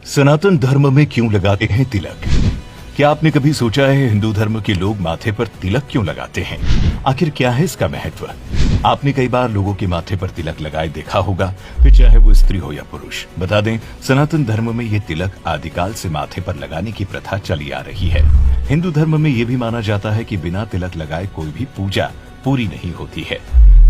सनातन धर्म में क्यों लगाते हैं तिलक? क्या आपने कभी सोचा है हिंदू धर्म के लोग माथे पर तिलक क्यों लगाते हैं? आखिर क्या है इसका महत्व? आपने कई बार लोगों के माथे पर तिलक लगाए देखा होगा, फिर चाहे वो स्त्री हो या पुरुष। बता दें, सनातन धर्म में ये तिलक आदिकाल से माथे पर लगाने की प्रथा चली आ रही है। हिंदू धर्म में ये भी माना जाता है कि बिना तिलक लगाए कोई भी पूजा पूरी नहीं होती है।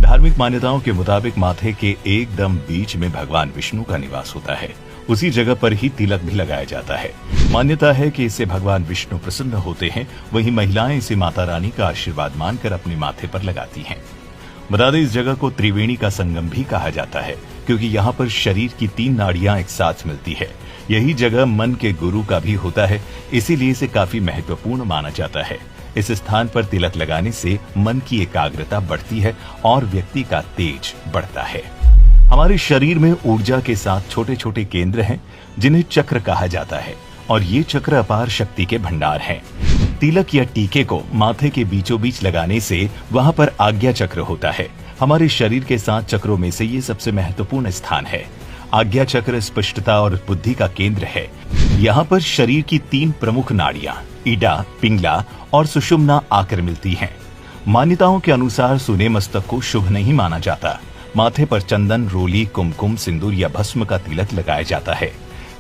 धार्मिक मान्यताओं के मुताबिक माथे के एकदम बीच में भगवान विष्णु का निवास होता है। उसी जगह पर ही तिलक भी लगाया जाता है। मान्यता है कि इससे भगवान विष्णु प्रसन्न होते हैं। वहीं महिलाएं इसे माता रानी का आशीर्वाद मानकर अपने माथे पर लगाती हैं। बता दें, इस जगह को त्रिवेणी का संगम भी कहा जाता है, क्योंकि यहाँ पर शरीर की 3 नाड़ियां एक साथ मिलती है। यही जगह मन के गुरु का भी होता है, इसीलिए इसे काफी महत्वपूर्ण माना जाता है। इस स्थान पर तिलक लगाने से मन की एकाग्रता बढ़ती है और व्यक्ति का तेज बढ़ता है। हमारे शरीर में ऊर्जा के साथ छोटे छोटे केंद्र हैं, जिन्हें चक्र कहा जाता है, और ये चक्र अपार शक्ति के भंडार हैं। तिलक या टीके को माथे के बीचों बीच लगाने से वहां पर आज्ञा चक्र होता है। हमारे शरीर के 7 चक्रों में से ये सबसे महत्वपूर्ण स्थान है। आज्ञा चक्र स्पष्टता और बुद्धि का केंद्र है। यहाँ पर शरीर की 3 प्रमुख नाड़ियां इडा, पिंगला और सुषुम्ना आकर मिलती हैं। मान्यताओं के अनुसार सूने मस्तक को शुभ नहीं माना जाता। माथे पर चंदन, रोली, कुमकुम, सिंदूर या भस्म का तिलक लगाया जाता है।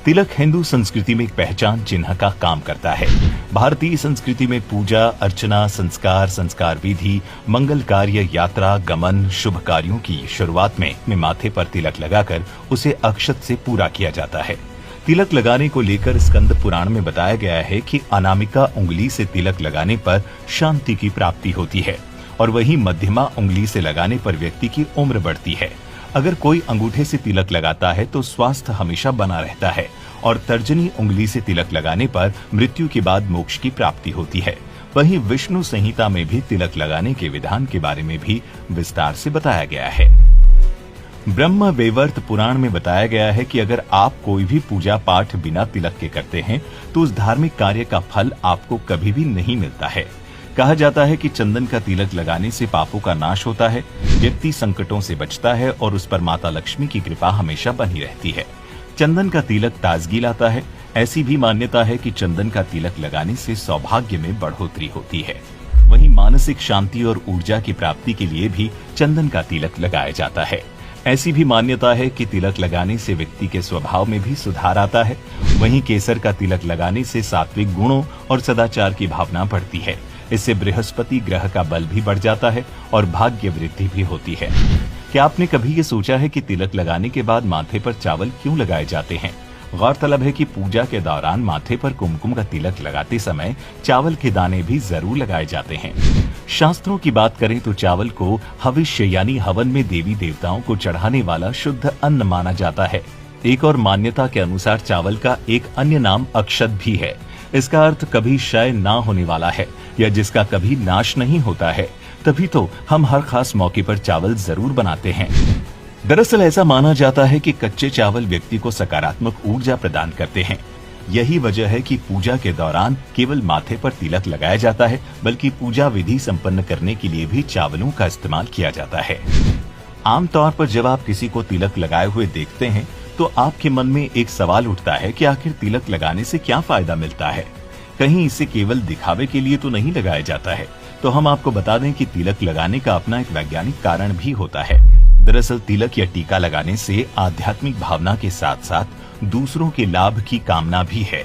तिलक हिंदू संस्कृति में एक पहचान चिन्ह का काम करता है। भारतीय संस्कृति में पूजा अर्चना, संस्कार विधि, मंगल कार्य, यात्रा, गमन, शुभ कार्यों की शुरुआत में माथे पर तिलक लगाकर उसे अक्षत से पूरा किया जाता है। तिलक लगाने को लेकर स्कंद पुराण में बताया गया है कि अनामिका उंगली से तिलक लगाने पर शांति की प्राप्ति होती है, और वहीं मध्यमा उंगली से लगाने पर व्यक्ति की उम्र बढ़ती है। अगर कोई अंगूठे से तिलक लगाता है तो स्वास्थ्य हमेशा बना रहता है, और तर्जनी उंगली से तिलक लगाने पर मृत्यु के बाद मोक्ष की प्राप्ति होती है। वहीं विष्णु संहिता में भी तिलक लगाने के विधान के बारे में भी विस्तार से बताया गया है। ब्रह्म वैवर्त पुराण में बताया गया है कि अगर आप कोई भी पूजा पाठ बिना तिलक के करते हैं तो उस धार्मिक कार्य का फल आपको कभी भी नहीं मिलता है। कहा जाता है कि चंदन का तिलक लगाने से पापों का नाश होता है, व्यक्ति संकटों से बचता है और उस पर माता लक्ष्मी की कृपा हमेशा बनी रहती है। चंदन का तिलक ताजगी लाता है। ऐसी भी मान्यता है कि चंदन का तिलक लगाने से सौभाग्य में बढ़ोतरी होती है। वहीं मानसिक शांति और ऊर्जा की प्राप्ति के लिए भी चंदन का तिलक लगाया जाता है। ऐसी भी मान्यता है कि तिलक लगाने से व्यक्ति के स्वभाव में भी सुधार आता है। वहीं केसर का तिलक लगाने से सात्विक गुणों और सदाचार की भावना बढ़ती है। इससे बृहस्पति ग्रह का बल भी बढ़ जाता है और भाग्य वृद्धि भी होती है। क्या आपने कभी ये सोचा है कि तिलक लगाने के बाद माथे पर चावल क्यों लगाए जाते हैं? गौरतलब है कि पूजा के दौरान माथे पर कुमकुम का तिलक लगाते समय चावल के दाने भी जरूर लगाए जाते हैं। शास्त्रों की बात करें तो चावल को हविष्य यानी हवन में देवी देवताओं को चढ़ाने वाला शुद्ध अन्न माना जाता है। एक और मान्यता के अनुसार चावल का एक अन्य नाम अक्षत भी है। इसका अर्थ कभी क्षय ना होने वाला है या जिसका कभी नाश नहीं होता है। तभी तो हम हर खास मौके पर चावल जरूर बनाते हैं। दरअसल ऐसा माना जाता है कि कच्चे चावल व्यक्ति को सकारात्मक ऊर्जा प्रदान करते हैं। यही वजह है कि पूजा के दौरान केवल माथे पर तिलक लगाया जाता है, बल्कि पूजा विधि संपन्न करने के लिए भी चावलों का इस्तेमाल किया जाता है। आमतौर पर जब आप किसी को तिलक लगाए हुए देखते हैं तो आपके मन में एक सवाल उठता है कि आखिर तिलक लगाने से क्या फायदा मिलता है? कहीं इसे केवल दिखावे के लिए तो नहीं लगाया जाता है? तो हम आपको बता दें कि तिलक लगाने का अपना एक वैज्ञानिक कारण भी होता है। दरअसल तिलक या टीका लगाने से आध्यात्मिक भावना के साथ साथ दूसरों के लाभ की कामना भी है।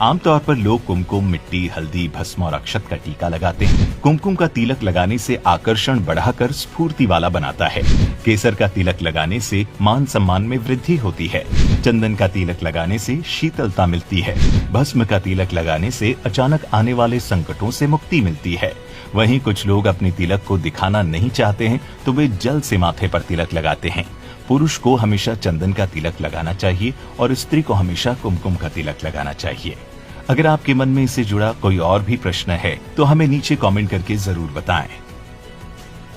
आमतौर पर लोग कुमकुम, मिट्टी, हल्दी, भस्म और अक्षत का टीका लगाते हैं। कुमकुम का तिलक लगाने से आकर्षण बढ़ाकर स्फूर्ति वाला बनाता है। केसर का तिलक लगाने से मान सम्मान में वृद्धि होती है। चंदन का तिलक लगाने से शीतलता मिलती है। भस्म का तिलक लगाने से अचानक आने वाले संकटों से मुक्ति मिलती है। वहीं कुछ लोग अपने तिलक को दिखाना नहीं चाहते हैं तो वे जल से माथे पर तिलक लगाते हैं। पुरुष को हमेशा चंदन का तिलक लगाना चाहिए और स्त्री को हमेशा कुमकुम का तिलक लगाना चाहिए। अगर आपके मन में इससे जुड़ा कोई और भी प्रश्न है तो हमें नीचे कमेंट करके जरूर बताएं।